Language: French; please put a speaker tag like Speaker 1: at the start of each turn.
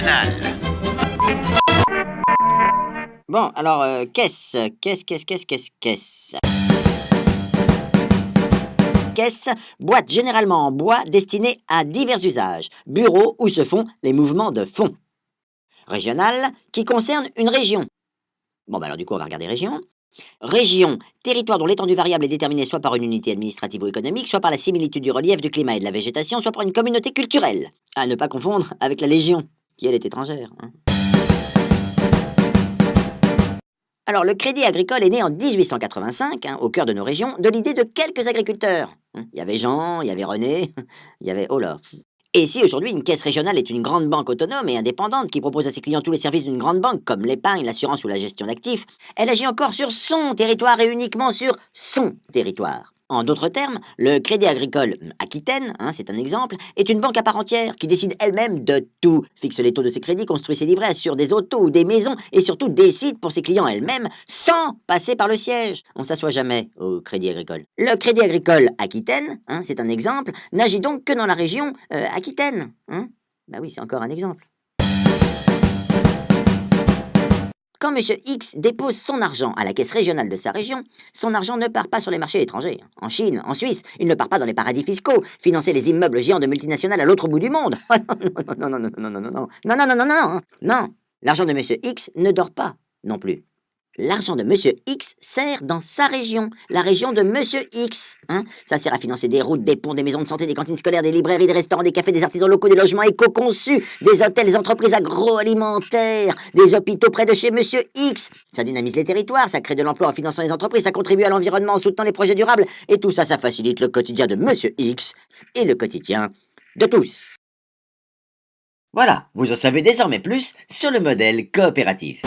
Speaker 1: régionale.
Speaker 2: Bon, alors, caisse, caisse, boîte généralement en bois destinée à divers usages. Bureau où se font les mouvements de fonds. Régional, qui concerne une région. Bon, bah alors du coup, on va regarder région. Région, territoire dont l'étendue variable est déterminée soit par une unité administrative ou économique, soit par la similitude du relief, du climat et de la végétation, soit par une communauté culturelle. À ne pas confondre avec la Légion, qui elle est étrangère. Alors, le Crédit Agricole est né en 1885, au cœur de nos régions, de l'idée de quelques agriculteurs. Il y avait Jean, il y avait René, il y avait... Oh là. Et si aujourd'hui une caisse régionale est une grande banque autonome et indépendante qui propose à ses clients tous les services d'une grande banque, comme l'épargne, l'assurance ou la gestion d'actifs, elle agit encore sur son territoire et uniquement sur son territoire. En d'autres termes, le Crédit Agricole Aquitaine, c'est un exemple, est une banque à part entière qui décide elle-même de tout, fixe les taux de ses crédits, construit ses livrets, assure des autos ou des maisons et surtout décide pour ses clients elle-même sans passer par le siège. On s'assoit jamais au Crédit Agricole. Le Crédit Agricole Aquitaine, c'est un exemple, n'agit donc que dans la région Aquitaine. Bah oui, c'est encore un exemple. Quand M. X dépose son argent à la caisse régionale de sa région, son argent ne part pas sur les marchés étrangers. En Chine, en Suisse, il ne part pas dans les paradis fiscaux, financer les immeubles géants de multinationales à l'autre bout du monde. Non, non, non, non, non, non, non, non, non, non, non, non, non. L'argent de M. X ne dort pas non plus. L'argent de Monsieur X sert dans sa région, la région de Monsieur X. Ça sert à financer des routes, des ponts, des maisons de santé, des cantines scolaires, des librairies, des restaurants, des cafés, des artisans locaux, des logements éco-conçus, des hôtels, des entreprises agroalimentaires, des hôpitaux près de chez Monsieur X. Ça dynamise les territoires, ça crée de l'emploi en finançant les entreprises, ça contribue à l'environnement en soutenant les projets durables, et tout ça, ça facilite le quotidien de Monsieur X et le quotidien de tous. Voilà, vous en savez désormais plus sur le modèle coopératif.